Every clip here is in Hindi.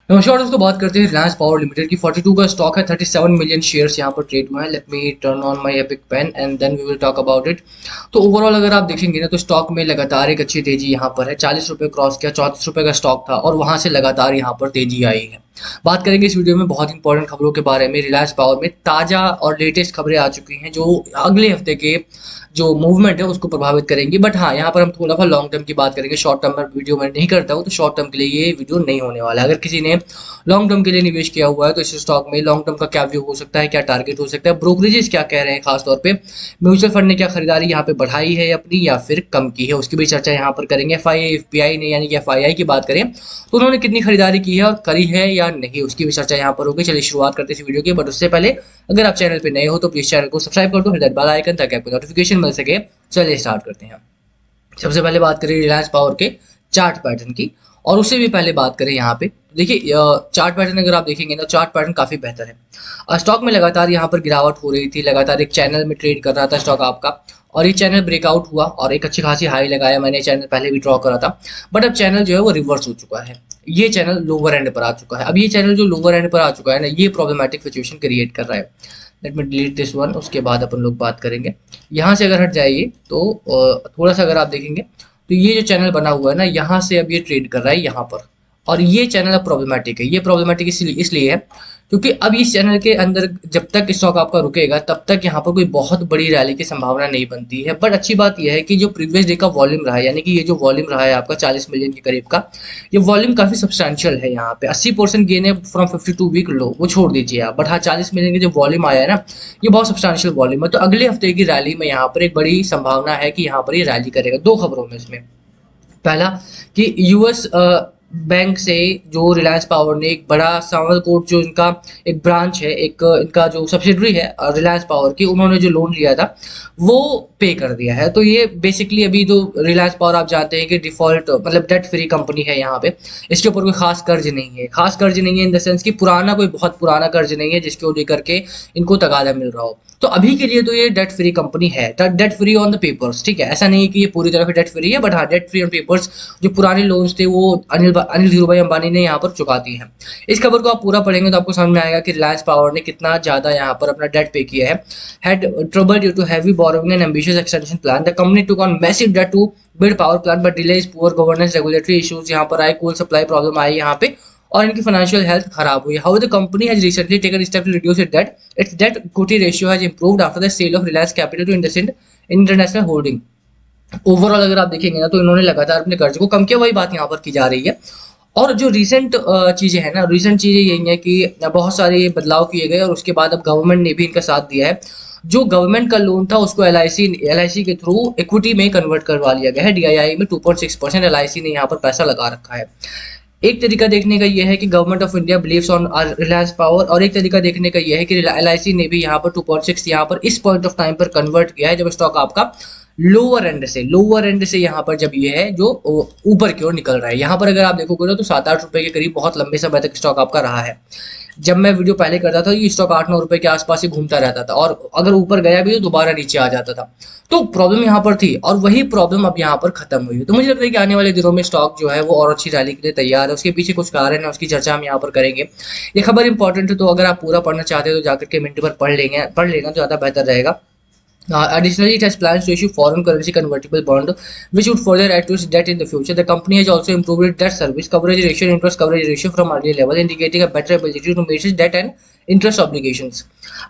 नमस्कार दोस्तों, बात करते हैं रिलायंस पावर लिमिटेड की। 42 का स्टॉक है, 37 मिलियन शेयर्स यहाँ पर ट्रेड हुए हैं। Let me turn on my epic pen and then we will talk about it. तो ओवरऑल अगर आप देखेंगे ना, तो स्टॉक में लगातार एक अच्छी तेजी यहाँ पर है। 40 रुपये क्रॉस किया, 34 रुपये का स्टॉक था और वहां से लगातार यहाँ पर तेजी आई है। बात करेंगे इस वीडियो में बहुत इंपॉर्टेंट खबरों के बारे में। रिलायंस पावर में ताजा और लेटेस्ट खबरें आ चुकी हैं जो अगले हफ्ते के जो मूवमेंट है उसको प्रभावित करेंगी। बट हाँ, यहाँ पर हम थोड़ा सा लॉन्ग टर्म की बात करेंगे। शॉर्ट टर्म में वीडियो मैं नहीं करता हूँ, तो शॉर्ट टर्म के लिए ये वीडियो नहीं होने वाला है। अगर किसी ने लॉन्ग टर्म के लिए निवेश किया हुआ है तो इस स्टॉक में लॉन्ग टर्म का क्या व्यू हो सकता है, क्या टारगेट हो सकता है, ब्रोकरेजेस क्या कह रहे हैं, खासतौर पे म्यूचुअल फंड ने क्या खरीदारी यहाँ पे बढ़ाई है अपनी या फिर कम की है, उसकी भी चर्चा यहाँ पर करेंगे। एफपीआई ने यानी कि एफआईआई की बात करें तो उन्होंने कितनी खरीदारी की है और करी है या नहीं, उसकी भी चर्चा यहाँ पर होगी। चलिए शुरुआत करते हैं इस वीडियो की। बट उससे पहले अगर आप चैनल पे नए हो तो प्लीज चैनल को सब्सक्राइब कर दो, हिट दैट बेल आइकन, ताकि आपको नोटिफिकेशन मिल सके। चलिए स्टार्ट करते हैं। सबसे पहले बात करें रिलायंस पावर के चार्ट पैटर्न की, और उससे भी पहले बात करें यहाँ पे देखिए चार्ट पैटर्न अगर आप देखेंगे ना, चार्ट पैटर्न काफी बेहतर है। स्टॉक में लगातार यहाँ पर गिरावट हो रही थी, लगातार एक चैनल में ट्रेड कर रहा था स्टॉक आपका, और ये चैनल ब्रेकआउट हुआ और एक अच्छी खासी हाई लगाया। मैंने चैनल पहले भी ड्रॉ करा था, बट अब चैनल जो है वो रिवर्स हो चुका है। ये चैनल लोअर एंड पर आ चुका है। अब ये चैनल जो लोअर एंड पर आ चुका है ना, ये प्रॉब्लमेटिक सिचुएशन क्रिएट कर रहा है। Let me delete this one, उसके बाद अपन लोग बात करेंगे। यहाँ से अगर हट जाइए तो थोड़ा सा अगर आप देखेंगे तो ये जो चैनल बना हुआ है ना, यहाँ से अब ये ट्रेड कर रहा है यहाँ पर, और ये चैनल अब प्रॉब्लमेटिक है। ये प्रॉब्लमेटिक इसलिए है क्योंकि अब इस चैनल के अंदर जब तक स्टॉक आपका रुकेगा तब तक यहाँ पर कोई बहुत बड़ी रैली की संभावना नहीं बनती है। बट अच्छी बात यह है कि जो प्रीवियस डे का वॉल्यूम रहा है, यानी कि ये जो वॉल्यूम रहा है आपका 40 मिलियन के करीब का, ये वॉल्यूम काफी सब्सटैंशियल है। यहाँ पे 80% गेन है फ्रॉम 52 वीक लो, वो छोड़ दीजिए आप। बट हाँ, 40 मिलियन की जो वॉल्यूम आया है ना, ये बहुत सब्सटैंशियल वॉल्यूम है। तो अगले हफ्ते की रैली में यहाँ पर एक बड़ी संभावना है कि यहाँ पर ये रैली करेगा। दो खबरों में इसमें, पहला कि यूएस बैंक से जो रिलायंस पावर ने एक बड़ा सावरकोट, जो इनका एक ब्रांच है, एक इनका जो सब्सिडरी है रिलायंस पावर की, उन्होंने जो लोन लिया था वो पे कर दिया है। तो ये बेसिकली अभी जो रिलायंस पावर आप जानते हैं कि डिफॉल्ट मतलब डेट फ्री कंपनी है यहाँ पे। इसके ऊपर कोई खास कर्ज नहीं है, खास कर्ज नहीं है इन द सेंस कि पुराना कोई बहुत पुराना कर्ज नहीं है जिसको लेकर के इनको तगादा मिल रहा हो। तो अभी के लिए तो ये डेट फ्री कंपनी है, debt free on the papers, ठीक है। ऐसा नहीं है कि ये पूरी तरह से डेट फ्री है, बट हाँ, डेट फ्री ऑन पेपर्स। जो पुराने लोन्स थे वो अनिल धीरूभाई अंबानी ने यहाँ पर चुका दी है। इस खबर को आप पूरा पढ़ेंगे तो आपको समझ में आएगा कि रिलायंस पावर ने कितना ज्यादा यहाँ पर अपना डेट पे किया है। Had trouble due to heavy borrowing and ambitious extension plan, the company took on massive debt to build power plant but delays, poor governance, regulatory issues यहाँ पर आए, कोल सप्लाई प्रॉब्लम आई यहाँ पे, और इनकी फाइनेंशियल हेल्थ खराब हुई। How the company has recently taken step to reduce its debt. Its debt equity ratio has improved after the sale of Reliance Capital to IndusInd International Holding. Overall अगर आप देखेंगे ना, तो इन्होंने लगातार अपने कर्ज को कम किया, वही बात यहाँ पर की जा रही है। और जो रीसेंट चीजें हैं ना, रीसेंट चीजें यही है कि बहुत सारे बदलाव किए गए और उसके बाद अब गवर्नमेंट ने भी इनका साथ दिया है। जो गवर्नमेंट का लोन था उसको एलआईसी के थ्रू इक्विटी में कन्वर्ट करवा लिया गया है। डीआईआई में 2.6% एलआईसी ने यहाँ पर पैसा लगा रखा है। एक तरीका देखने का यह है कि government of India believes on Reliance Power, और एक तरीका देखने का यह है कि एलआईसी ने भी यहाँ पर 2.6 यहाँ पर इस पॉइंट ऑफ टाइम पर कन्वर्ट किया है, जब स्टॉक आपका लोअर एंड से यहाँ पर जब ये है जो ऊपर की ओर निकल रहा है। यहाँ पर अगर आप देखोगे ना, तो 7-8 रुपए के करीब बहुत लंबे समय तक स्टॉक आपका रहा है। जब मैं वीडियो पहले करता था ये स्टॉक 8-9 रुपए के आसपास ही घूमता रहता था, और अगर ऊपर गया भी तो दोबारा नीचे आ जाता था। तो प्रॉब्लम यहाँ पर थी, और वही प्रॉब्लम अब यहाँ पर खत्म हुई है। तो मुझे लगता है कि आने वाले दिनों में स्टॉक जो है वो और अच्छी रैली के लिए तैयार है। उसके पीछे कुछ कारण है, उसकी चर्चा हम यहाँ पर करेंगे। ये खबर इंपॉर्टेंट है, तो अगर आप पूरा पढ़ना चाहते हो तो जाकर के मिनट पर पढ़ लेना तो ज्यादा बेहतर रहेगा। Additionally, it has plans to issue foreign currency convertible bond, which would further add to its debt in the future. The company has also improved its debt service coverage ratio and interest coverage ratio from earlier level, indicating a better ability to manage its debt and interest obligations.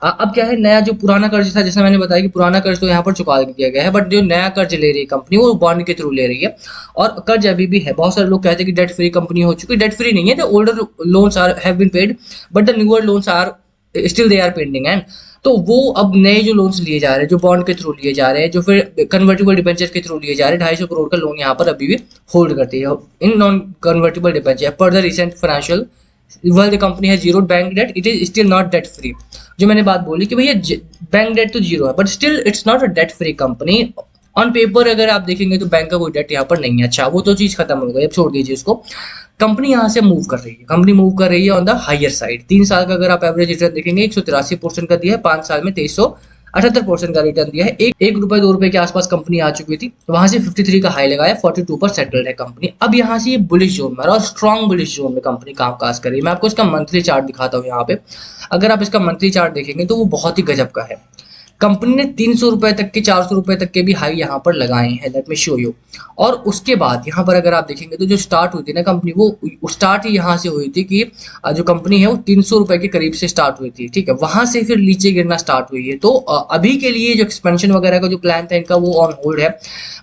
अब क्या है, नया जो पुराना कर्ज था, जैसे मैंने बताया कि पुराना कर्ज तो यहाँ पर चुका दिया गया है, बट जो नया कर्ज ले रही है कंपनी वो बॉन्ड के थ्रू ले रही है, और कर्ज अभी भी है। बहुत सारे लोग कहते हैं कि डेट फ्री कंपनी हो चुकी है, डेट फ्री नहीं है। The older loans are have been paid, but the newer loans are still they are pending. And तो वो अब नए जो लोन्स लिए जा रहे हैं, जो बॉन्ड के थ्रू लिए जा रहे हैं, जो फिर कन्वर्टिबल डिबेंचर के थ्रू लिए जा रहे हैं, 250 करोड़ का लोन यहाँ पर अभी भी होल्ड करती है इन नॉन कन्वर्टिबल डिबेंचर। पर the recent financial, while the company has zero bank debt, it is still not debt free। जो मैंने बात बोली कि भैया बैंक डेट तो जीरो है, but still it's not a debt free company. On paper अगर आप देखेंगे तो बैंक का कोई डेट यहाँ पर नहीं है। अच्छा, वो तो चीज खत्म हो गई, अब छोड़ दीजिए उसको। कंपनी यहाँ से मूव कर रही है, कंपनी मूव कर रही है ऑन द हायर साइड। 3 साल का अगर आप एवरेज रिटर्न देखेंगे 183% का दिया है, 5 साल में 78% का रिटर्न दिया है। एक रुपए 2 रुपए के आसपास कंपनी आ चुकी थी, वहां से 53 का हाई लगाया, 42 पर सेटल्ड है कंपनी। अब यहाँ से ये बुलिश जोन में और स्ट्रॉन्ग बुलिश जोन में कंपनी कामकाज कर रही है। मैं आपको इसका मंथली चार्ट दिखाता हूँ यहाँ पे। अगर आप इसका मंथली चार्ट देखेंगे तो वो बहुत ही गजब का है। कंपनी ने 300 रुपए तक के, 400 रुपए तक के भी हाई यहाँ पर लगाए हैं, लेट मी शो यू। और उसके बाद यहाँ पर अगर आप देखेंगे तो जो स्टार्ट हुई थी ना कंपनी, वो स्टार्ट ही यहाँ से हुई थी कि जो कंपनी है वो 300 रुपए के करीब से स्टार्ट हुई थी, ठीक है। वहां से फिर नीचे गिरना स्टार्ट हुई है। तो अभी के लिए जो एक्सपेंशन वगैरह का जो प्लान था इनका, वो ऑन होल्ड है।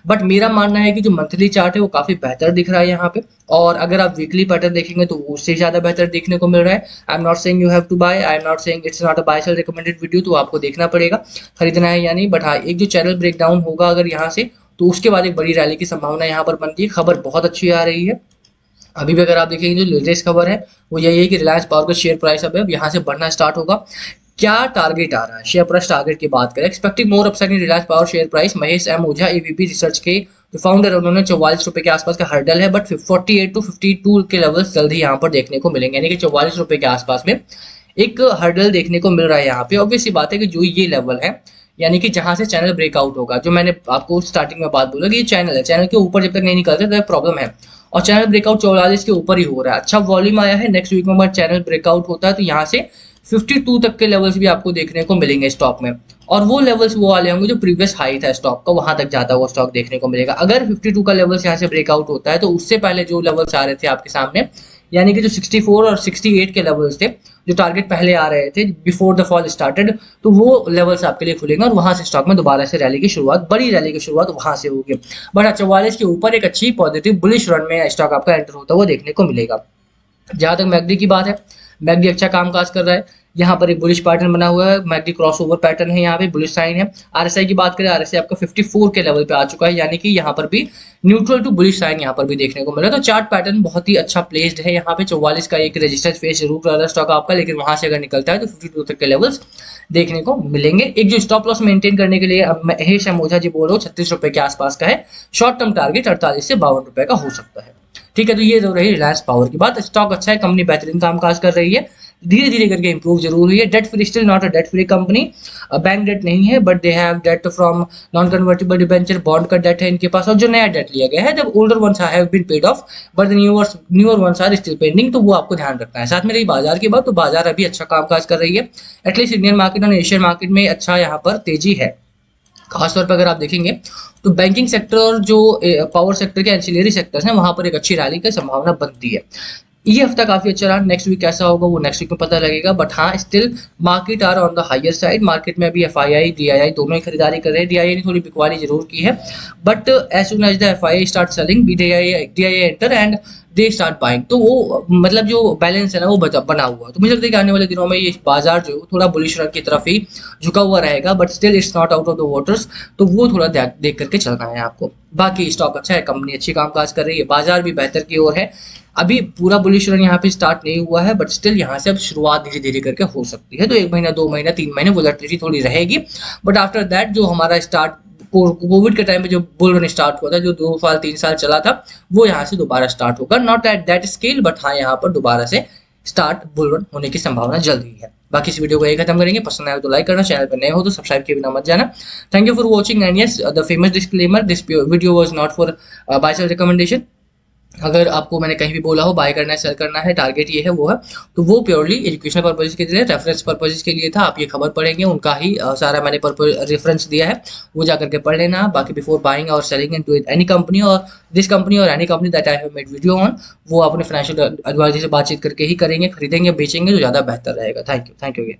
बट मेरा मानना है कि जो मंथली चार्ट है वो काफी बेहतर दिख रहा है यहाँ पे। और अगर आप वीकली पैटर्न देखेंगे तो उससे ज्यादा बेहतर देखने को मिल रहा है। I am not saying you have to buy, I am not saying it's not a buy sell recommended video, तो आपको देखना पड़ेगा खरीदना है या नहीं। बट हाँ, एक जो चैनल ब्रेकडाउन होगा अगर यहाँ से, तो उसके बाद एक बड़ी रैली की संभावना यहाँ पर बनती है। खबर बहुत अच्छी आ रही है। अभी भी अगर आप देखेंगे जो लेटेस्ट खबर है वो यही है कि रिलायंस पावर का शेयर प्राइस अब यहाँ से बढ़ना स्टार्ट होगा। क्या टारगेट आ रहा है, शेयर प्राइस टारगेट की बात करें, expecting more upside in Reliance power share price. Mahesh M Ojha AVP research के जो फाउंडर है, उन्होंने 44 रुपए के आसपास का हर्डल है, बट 48 टू 52 के लेवल्स जल्द ही यहाँ पर देखने को मिलेंगे, यानी कि 44 रुपए के आसपास में एक हर्डल देखने को मिल रहा है यहाँ पे। ऑब्वियस सी बात है कि जो ये लेवल है, यानी कि जहां से चैनल ब्रेकआउट होगा, जो मैंने आपको स्टार्टिंग में बात बोला कि ये चैनल है, चैनल के ऊपर जब तक नहीं निकलते तो प्रॉब्लम है। और चैनल ब्रेकआउट 44 के ऊपर ही हो रहा है, अच्छा वॉल्यूम आया है। नेक्स्ट वीक में अगर चैनल ब्रेकआउट होता है तो यहाँ से 52 तक के लेवल्स भी आपको देखने को मिलेंगे स्टॉक में। और वो लेवल्स वो वाले होंगे जो प्रीवियस हाई था स्टॉक का, वहां तक जाता हुआ स्टॉक देखने को मिलेगा। अगर 52 का लेवल्स यहाँ से ब्रेकआउट होता है तो उससे पहले जो लेवल्स आ रहे थे आपके सामने, यानी कि जो 64 और 68 के लेवल्स थे, जो टारगेट पहले आ रहे थे बिफोर द फॉल स्टार्टेड, तो वो लेवल्स आपके लिए खुलेंगे और वहां से स्टॉक में दोबारा से रैली की शुरुआत, बड़ी रैली की शुरुआत वहां से होगी। बट 44 के ऊपर एक अच्छी पॉजिटिव बुलिश रन में स्टॉक आपका एंटर होता हुआ देखने को मिलेगा। जहां तक मैकडी की बात है, मैकडी अच्छा कामकाज कर रहा है। यहाँ पर एक बुलिश पैटर्न बना हुआ है, मैकडी क्रॉसओवर पैटर्न है, यहाँ पे बुलिश साइन है। आरएसआई की बात करें, आरएसआई आपका 54 के लेवल पे आ चुका है, यानी कि यहाँ पर भी न्यूट्रल टू बुलिश साइन यहाँ पर भी देखने को मिला। तो चार्ट पैटर्न बहुत ही अच्छा प्लेस्ड है। यहाँ पे 44 का एक रेजिस्टेंस फेस जरूर कर रहा है स्टॉक आपका, लेकिन वहां से अगर निकलता है तो 52 तक के लेवल्स देखने को मिलेंगे। एक जो स्टॉप लॉस मेंटेन करने के लिए अब महेश एम ओझा जी बोल रहा हूँ 36 रुपए के आसपास का है। शॉर्ट टर्म टारगेट 48 से 52 रुपए का हो सकता है, ठीक है। तो ये जो रही रिलायंस पावर की बात। स्टॉक अच्छा है, कंपनी बेहतरीन कामकाज कर रही है, धीरे धीरे करके इंप्रूव जरूर हुई है। Debt free, still not a debt free company, bank debt नहीं है, but they have debt from non convertible debenture, bond का डेट है इनके पास, और जो नया डेट लिया गया है, जब older ones have been paid off but the newer ones are still pending, तो वो आपको ध्यान रखना है। साथ में रही बाजार की बात, तो बाजार अभी अच्छा कामकाज कर रही है। एटलीस्ट इंडियन मार्केट और एशियन मार्केट में अच्छा यहाँ पर तेजी है। खासतौर पर अगर आप देखेंगे तो बैंकिंग सेक्टर और जो पावर सेक्टर के एंसिलरी सेक्टर्स हैं, वहां पर एक अच्छी रैली की संभावना बनती है। ये हफ्ता काफी अच्छा रहा, नेक्स्ट वीक कैसा होगा वो नेक्स्ट वीक में पता लगेगा। बट हाँ, still market are on the higher side. Market में अभी एफआईआई डीआईआई दोनों ही खरीदारी कर रहे हैं। डीआईआई ने थोड़ी बिकवाली जरूर की है, but as soon as the FII start selling, DII enter and they start buying, तो वो मतलब जो बैलेंस है ना वो बना हुआ। तो मुझे लगता है कि आने वाले दिनों में ये बाजार जो है थोड़ा बुलिश रन की तरफ ही झुका हुआ रहेगा, but still it's not out of the waters. तो वो थोड़ा देख करके चलना है आपको। बाकी स्टॉक अच्छा है, कंपनी अच्छी कामकाज कर रही है, बाजार भी बेहतर की ओर है। अभी पूरा बुलिश रन यहाँ पे स्टार्ट नहीं हुआ है, बट स्टिल यहाँ से अब शुरुआत धीरे धीरे करके हो सकती है। तो 1 महीना 2 महीना 3 महीने वोलेटिलिटी थोड़ी रहेगी, बट आफ्टर दैट जो हमारा स्टार्ट कोविड के टाइम पे जो बुल रन स्टार्ट हुआ था, जो 2 साल 3 साल चला था, वो यहाँ से दोबारा स्टार्ट होगा। Not at that scale, but हाँ यहाँ पर दोबारा से स्टार्ट बुल रन होने की संभावना जल्द ही है। बाकी इस वीडियो को यही खत्म करेंगे। पसंद आया तो लाइक करना, चैनल पर नए हो तो सब्सक्राइब किए बिना मत जाना। Thank you for watching and yes the famous disclaimer, this video was not for buy sell recommendation. अगर आपको मैंने कहीं भी बोला हो बाय करना है, सेल करना है, टारगेट ये है वो है, तो वो प्योरली एजुकेशनल पर्पज के लिए, रेफरेंस पर्पज के लिए था। आप ये खबर पढ़ेंगे उनका ही सारा मैंने रेफरेंस दिया है, वो जाकर के पढ़ लेना। बाकी बिफोर बाइंग और सेलिंग इनटू एनी कंपनी और दिस कंपनी और any company that I have made video on, वो अपने फाइनेंशियल एडवाइजर से बातचीत करके ही करेंगे, खरीदेंगे बेचेंगे तो ज़्यादा बेहतर रहेगा। Thank you again.